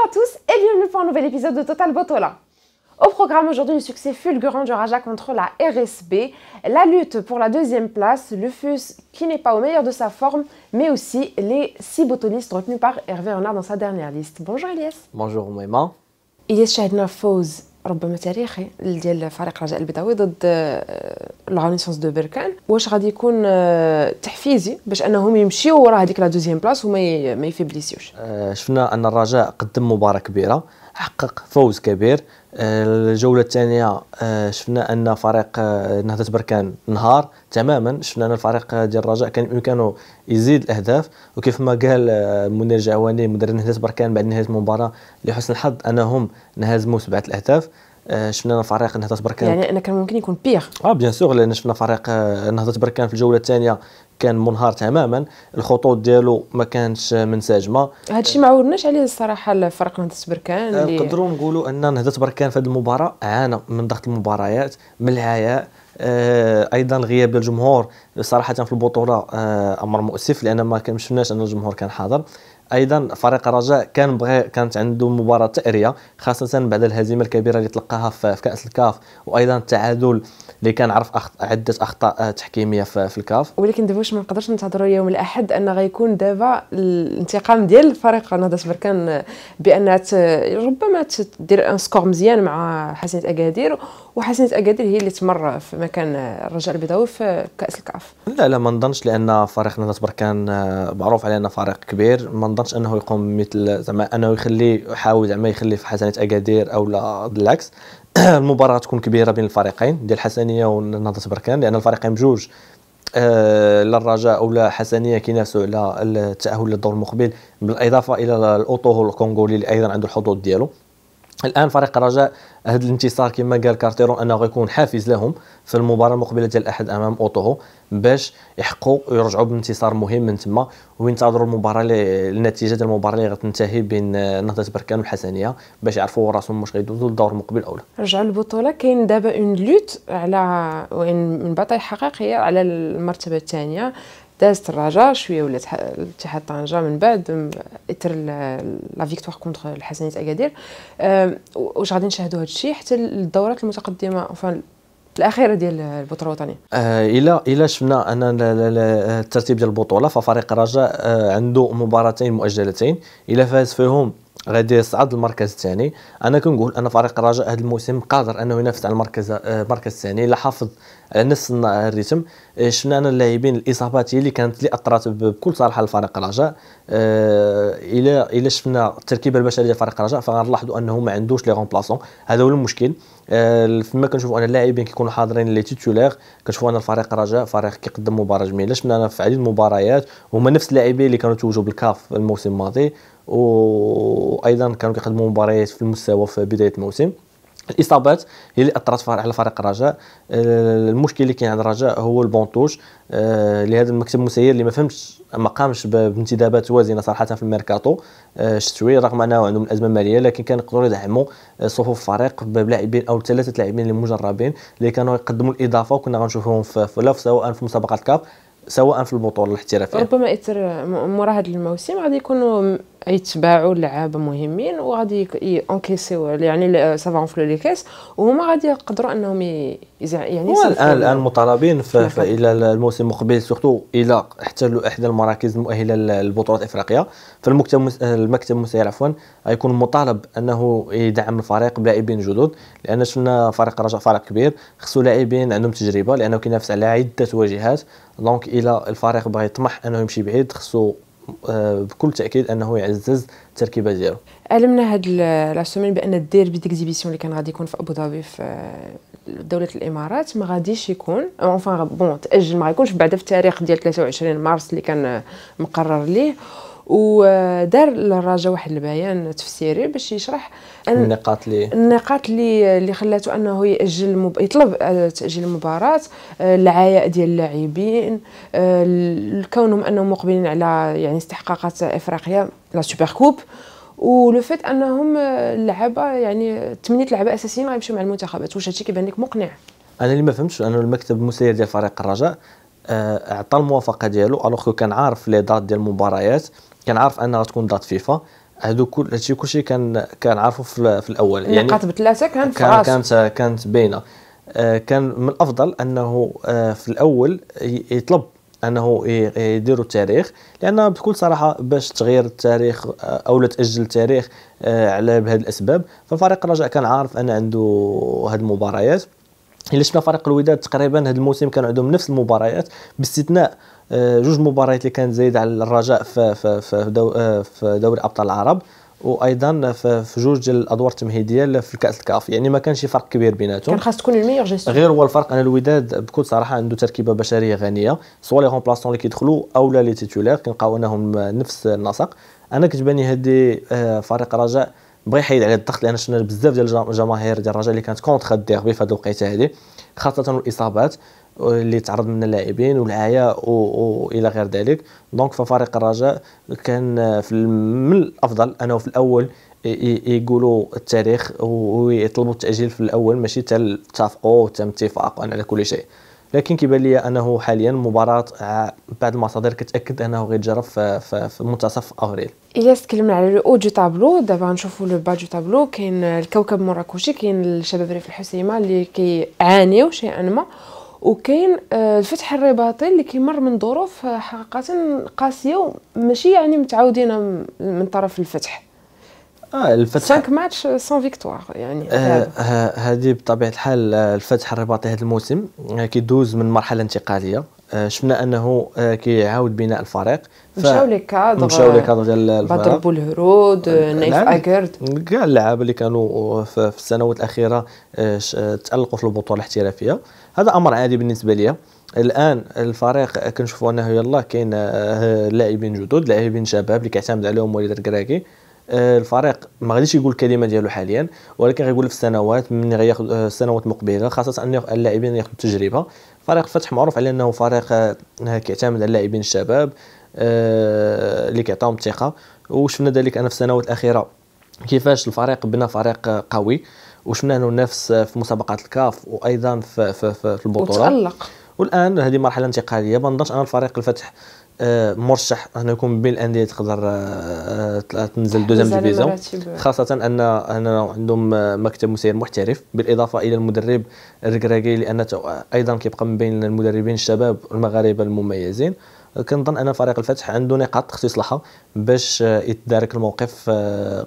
à tous et bienvenue pour un nouvel épisode de Total Botola. Au programme aujourd'hui, le succès fulgurant du Raja contre la RSB, la lutte pour la deuxième place, le FUS qui n'est pas au meilleur de sa forme, mais aussi les 6 botolistes retenus par Hervé Renard dans sa dernière liste. Bonjour Elias. Bonjour Moïma. إلياس شاهدنا فوز ربما تاريخي ديال فريق رجاء البيضاوي ضد الغانيسونس دو بركان. واش غادي يكون تحفيزي باش انهم يمشيو ورا هذيك لا دوزيام بلاص وما يفبليسيوش؟ شفنا ان الرجاء قدم مباراة كبيرة، حقق فوز كبير. الجولة الثانية شفنا ان فريق نهضة بركان انهار تماما. شفنا ان الفريق ديال الرجاء كان بامكانه يزيد الاهداف، وكيف ما قال منير جعواني مدرب نهضة بركان بعد نهاية المباراة لحسن الحظ انهم انهزموا 7 الاهداف. شفنا فريق نهضة بركان يعني أنا كان ممكن يكون بيغ. بيان سور، لان شفنا فريق نهضة بركان في الجولة الثانية كان منهار تماما، الخطوط ديالو ما كانش منسجمه. هذا الشيء ما عودناش عليه الصراحه الفرق نهضة بركان اللي نقدروا نقولوا ان نهضة بركان في هذه المباراه عانى من ضغط المباريات، من العياء، ايضا غياب ديال الجمهور صراحه في البطوله امر مؤسف، لان ما شفناش ان الجمهور كان حاضر. ايضا فريق الرجاء كانت عنده مباراه تأرية، خاصه بعد الهزيمه الكبيره اللي تلقاها في كاس الكاف، وايضا التعادل اللي كان عرف عده اخطاء تحكيميه في الكاف. ولكن دابا واش ما نقدرش ننتظروا يوم الاحد ان غيكون دابا الانتقام ديال فريق نهضة بركان بان ربما تدير ان سكور مزيان مع حسنيه اكادير، وحسنيه اكادير هي اللي تمر في مكان الرجاء البيضاوي في كاس الكاف. لا ما نظنش، لان فريق نهضة بركان معروف عليه انه فريق كبير. ما نظنش انه يقوم مثل زعما انه يحاول زعما يخلي في حسنيه اكادير او لا بالعكس. المباراة تكون كبيرة بين الفريقين ديال حسنية ونهضة بركان، لأن الفريقين بجوج لا الرجاء أو لا حسنية كينافسوا على التأهل للدور المقبل، بالإضافة إلى الأوطو الكونغولي اللي أيضا عنده الحظوظ ديالو. الان فريق الرجاء هذا الانتصار كما قال كارتيرون انه غيكون حافز لهم في المباراه المقبله ديال الاحد امام اوطوهو، باش يحققوا ويرجعوا بانتصار مهم من تما، وينتظروا المباراه النتيجه ديال المباراه اللي غتنتهي بين نهضة بركان والحسنيه باش يعرفوا راسهم واش غيدوزوا للدور المقبل او لا. رجعوا للبطوله كاين دابا اون لوت على من بطايح حقيقيه على المرتبه الثانيه. دازت الرجاء شويه ولات الاتحاد طنجة من بعد اثر لا فيكتوار كونتر الحسنيه اكادير. واش غادي نشاهدوا هذا الشيء حتى الدورات المتقدمه الاخيره ديال البطوله الوطنيه؟ الى شفنا ان الترتيب ديال البطوله، ففريق الرجاء عنده مباراتين مؤجلتين، الى فاز فيهم غادي يصعد المركز الثاني. انا كنقول ان فريق الرجاء هذا الموسم قادر انه ينافس على المركز الثاني الا حافظ على نفس الريتم. شفنا ان اللاعبين الاصابات هي اللي كانت اللي اثرت بكل صراحه لفريق الرجاء. الى شفنا التركيبه البشريه ديال فريق الرجاء فغنلاحظوا انه ما عندوش لي رومبلاسون، هذا هو المشكل. فيما كنشوفوا ان اللاعبين كيكونوا حاضرين لي تيتولير، كنشوفوا ان الفريق الرجاء فريق كيقدم مباراه جميله. شفنا انا في عديد المباريات هما نفس اللاعبين اللي كانوا توجوا بالكاف الموسم الماضي، وايضا كانوا كيقدموا مباريات في المستوى في بدايه الموسم. الاصابات هي اللي اثرت على فريق الرجاء. المشكل اللي كاين عند الرجاء هو البونتوش، لهذا المكتب المسير اللي ما قامش بانتدابات وازنه صراحه في الميركاتو الشتوي، رغم انه عندهم ازمه ماليه، لكن كان يقدروا يدعموا صفوف الفريق بلاعبين او 3 لاعبين اللي مجربين اللي كانوا يقدموا الاضافه، وكنا غنشوفوهم سواء في مسابقه الكاب سواء في البطوله الاحترافيه. ربما اثر مورا هذا الموسم غادي يكونوا يتباعوا لعابه مهمين وغادي ينكيسيو، يعني سافون في لي كاس، وهما غادي يقدروا انهم يعني الان مطالبين الى الموسم المقبل سورتو الى احتلوا احدى المراكز المؤهله للبطولات افريقيا. فالمكتب المسير غيكون مطالب انه يدعم الفريق بلاعبين جدد، لان شفنا فريق الرجاء فريق كبير خصو لاعبين عندهم تجربه، لانه كينافس على عده واجهات. دونك الى الفريق بغى يطمح انه يمشي بعيد خصو بكل تاكيد انه يعزز التركيبه ديالو. علمنا هاد لا سومين بان الديربي ديكزيبيسيون اللي كان غادي يكون في ابو ظبي في دوله الامارات ما غاديش يكون تاجل، ما غيكونش بعدا في التاريخ ديال 23 مارس اللي كان مقرر ليه. ودار الرجاء واحد البيان تفسيري باش يشرح النقاط اللي خلاته انه يطلب تاجيل المباراه، العياء ديال اللاعبين، كونهم انهم مقبلين على يعني استحقاقات افريقيا لا سوبر كوب، ولو فيت انهم اللعابه يعني 8 لعابه اساسيين غيمشيو مع المنتخبات. واش هادشي كيبان لك مقنع؟ انا اللي ما فهمتش انه المكتب المسير ديال فريق الرجاء اعطى الموافقه ديالو الوغ كان عارف لي دات ديال المباريات، كان عارف انها غتكون دات فيفا. هادو هادشي كلشي كان عارفه في الاول، يعني النقاط بثلاثه كانت في راسه، كانت باينه. كان من الافضل انه في الاول يطلب انه يديروا التاريخ، لان بكل صراحه باش تغيير التاريخ او لا تاجل التاريخ على بهذه الاسباب، ففريق الرجاء كان عارف ان عنده هذه المباريات. الا شفنا فريق الوداد تقريبا هذا الموسم كان عندهم نفس المباريات باستثناء جوج مباريات اللي كانت زايده على الرجاء في دوري ابطال العرب، وايضا في جوج ديال الادوار التمهيديه في كاس الكاف، يعني ما كانش فرق كبير بيناتهم. كان خاص تكون الميور جيستيون. غير هو الفرق ان الوداد بكل صراحه عنده تركيبه بشريه غنيه، سواء لي رومبلاسون اللي كيدخلوا او لا لي تيتولير كنلقاو انهم نفس النسق. انا كتباني هذه فريق الرجاء بغى يحيد على الضغط، لان شفنا بزاف ديال الجماهير ديال الرجاء اللي كانت كونتر الديربي في هذه الوقيته هذه، خاصه الاصابات اللي تعرض منها اللاعبين والعياء والى غير ذلك. دونك ففريق الرجاء كان من الافضل انه في الاول يقولوا التاريخ ويطلبوا التاجيل في الاول، ماشي تتفقوا وتم اتفاق على كل شيء. لكن كيبان لي انه حاليا المباراه بعض المصادر كتاكد انه غيتجرى في منتصف افريل. الا تكلمنا على لو او دو طابلو، دابا نشوفوا لو با دو طابلو، كاين الكوكب مراكشي، كاين الشباب ريف الحسيمه اللي كيعانيو شيئا ما، وكاين الفتح الرباطي اللي كيمر من ظروف حقيقه قاسيه وماشي يعني متعودين من طرف الفتح. الفتح 5 ماتش سون فيكتوار يعني. هذه بطبيعه الحال الفتح الرباطي هذا الموسم كيدوز من مرحله انتقاليه. شفنا انه كيعاود بناء الفريق، مشاو لي كادر ديال الفريق، بدر بولهرود، نايف اكرد، كاع اللعابه اللي كانوا في السنوات الاخيره تالقوا في البطوله الاحترافيه. هذا امر عادي بالنسبه لي. الان الفريق كنشوفوا انه يلا كاين لاعبين جدد، لاعبين شباب اللي كيعتمد عليهم وليد الكراكي. الفريق ما غاديش يقول الكلمه ديالو حاليا، ولكن غيقول في السنوات من غياخذ سنوات مقبله، خاصه ان اللاعبين ياخذوا تجربه. فريق الفتح معروف على انه فريق كيعتمد على اللاعبين الشباب اللي كيعطيهم الثقه، وشفنا ذلك انا في السنوات الاخيره كيفاش الفريق بنى فريق قوي، وشفنا انه نفس في مسابقات الكاف وايضا في البطوله وتألق. والان هذه مرحله انتقاليه. ما نظنش ان الفريق الفتح مرشح انه يكون بين الانديه تقدر تنزل دوزيام ديفيزيون، خاصه ان عندهم مكتب مسير محترف بالاضافه الى المدرب الركراكي، لان ايضا كيبقى من بين المدربين الشباب المغاربه المميزين. كنظن ان فريق الفتح عنده نقاط تخصيص لها باش يتدارك الموقف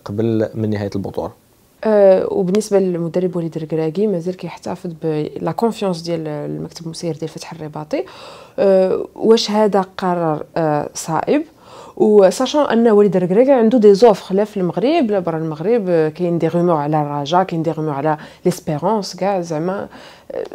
قبل من نهايه البطوله. وبالنسبه للمدرب وليد الكراكي مازال كيحتفظ بلا كونفيونس ديال المكتب المسير ديال فتح الرباطي. واش هذا قرار صائب؟ وساشون ان وليد الكراكي عنده دي زوفر لا في المغرب لا برا المغرب، كاين دي رومور على الرجاء، كاين دي رومور على ليسبيرونس كاع. زعما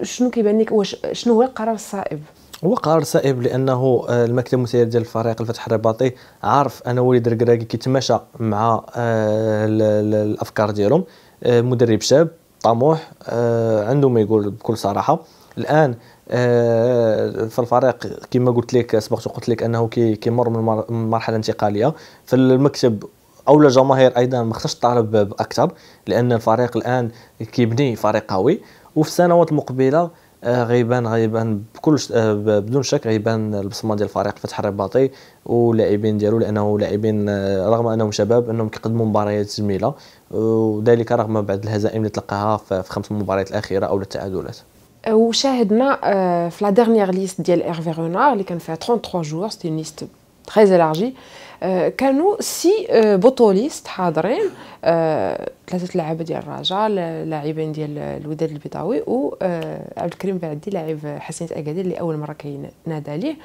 شنو كيبان لك، واش شنو هو القرار الصائب؟ هو قرار صائب لانه المكتب المسير ديال الفريق الفتح الرباطي عارف ان وليد الكراكي كيتماشى مع الافكار ديالهم. مدرب شاب طموح، عنده ما يقول بكل صراحه. الان في الفريق كما قلت لك سبقت وقلت لك انه كيمر من مرحله انتقاليه، في المكتب او الجماهير ايضا ما خصهاش تطالب باكثر، لان الفريق الان كيبني فريق قوي، وفي السنوات المقبله غيبان بدون شك غيبان البصمه ديال الفريق فتح الرباطي ولاعبين ديالو، لانه لاعبين رغم انهم شباب انهم كيقدموا مباريات جميله، وذلك رغم بعض الهزائم اللي تلقاها في 5 مباريات الاخيره او التعادلات. وشاهدنا في لا ديرنيير ليست ديال ايرفي رونار اللي كان فيها 33 جوار، سيتي اون ليست تري الارجي، كانوا 6 بطوليست حاضرين، 3 لعابه ديال الرجاء، لاعبين ديال الوداد البيضاوي، و عبد الكريم بعدي لاعب حسنيه اكادير اللي اول مره كينادى ليه.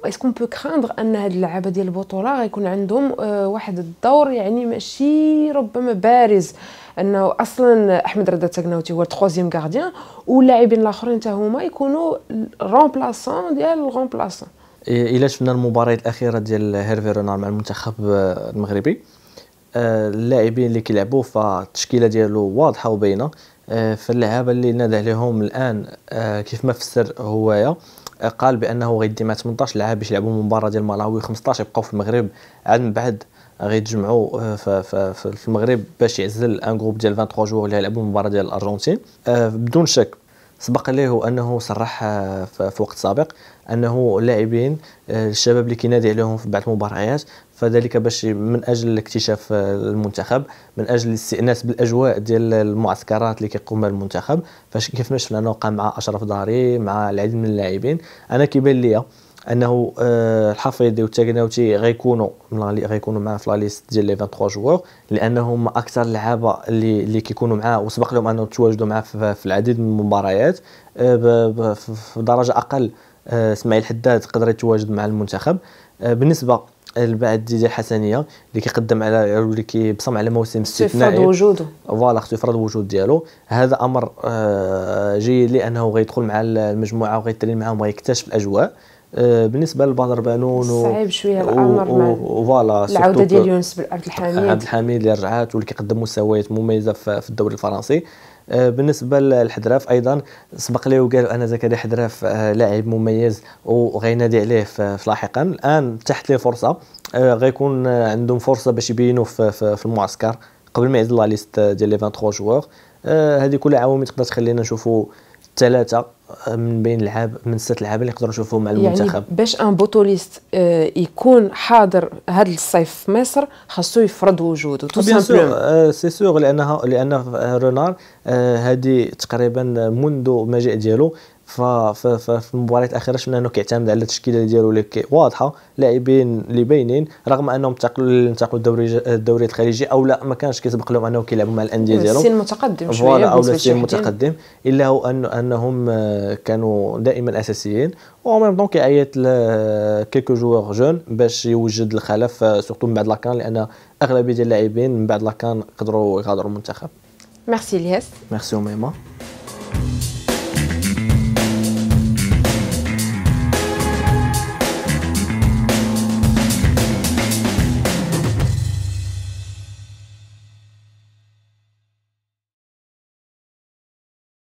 اسكون بو كراندر ان هاد اللعابه ديال البطوله غيكون عندهم واحد الدور يعني ماشي ربما بارز، انه اصلا احمد رضا التكناوتي هو التروزيام غارديان، واللاعبين الاخرين حتى هما يكونوا رومبلاسون ديال الرومبلاسون. الى شفنا المباريات الاخيره ديال هيرفي رونار مع المنتخب المغربي، اللاعبين اللي كيلعبوا فالتشكيله ديالو واضحه وباينه. فاللعابه اللي نادى عليهم الان كيف ما فسر هوايا، قال بانه غيدي مع 18 لاعب باش يلعبوا مباراه ديال ملاوي، 15 يبقاو في المغرب، عاد من بعد غيتجمعوا في المغرب باش يعزل ان جروب ديال 23 جوار اللي غيلعبوا المباراه ديال الارجنتين. بدون شك سبق له انه صرح في وقت سابق انه اللاعبين الشباب اللي كينادي عليهم في بعض المباريات فذلك باش من اجل اكتشاف المنتخب، من اجل الاستئناس بالاجواء ديال المعسكرات اللي كيقوم بها المنتخب. كيف ما شفنا انه وقع مع اشرف داري مع العديد من اللاعبين. انا كيبان لي انه الحفيظي والتاكناوتي غيكونوا معاه في لا ليست ديال لي 23 جوور، لانهم اكثر اللعابه اللي كيكونوا معاه وسبق لهم انهم تواجدوا معاه في العديد من المباريات. في درجه اقل اسماعيل حداد قدر يتواجد مع المنتخب. بالنسبه البعد ديال الحسنيه اللي كيقدم على واللي كيبصم على موسم استثنائي، يفرض وجوده فوالا خصو يفرض الوجود ديالو. هذا امر جيد لانه غيدخل مع المجموعه وغيترين معاهم وغيكتشف الاجواء. بالنسبه لبدر بانون صعيب شويه الامر فوالا العوده ديال يونس عبد الحميد اللي رجعات واللي كيقدم مستويات مميزه في الدوري الفرنسي. بالنسبه للحدراف ايضا سبق ليه وقال انا زكريا حدراف لاعب مميز وغينادي عليه في لاحقا. الان تحت ليه فرصه، غيكون عندهم فرصه باش يبينوا في المعسكر قبل ما يعزل لا ليست ديال لي 23 جوور. هذه كلها عوامل تقدر تخلينا نشوفوا ثلاثه من بين من 6 لاعبين اللي يقدروا نشوفوهم مع المنتخب. يعني باش ان بوتوليست يكون حاضر هذا الصيف في مصر خاصو يفرض وجوده تو سامبلومون. سي سور لان رونار هذه تقريبا منذ ما جاء ديالو في المباريات الاخيره شفنا انه كيعتمد على التشكيله ديالو اللي واضحه، لاعبين اللي باينين رغم انهم انتقلوا الدوري الخليجي او لا ما كانش كيسبق لهم انهم كيلعبوا مع الانديه ديالهم السن متقدم شويه او السن متقدم، الا هو انهم كانوا دائما اساسيين. وميم دونك كيعيط كيلكو جوور جون باش يوجد الخلف سورتو من بعد لاكان، لان اغلبيه ديال اللاعبين من بعد لاكان قدروا يغادروا المنتخب. ميرسي الياس. ميرسي أميمة.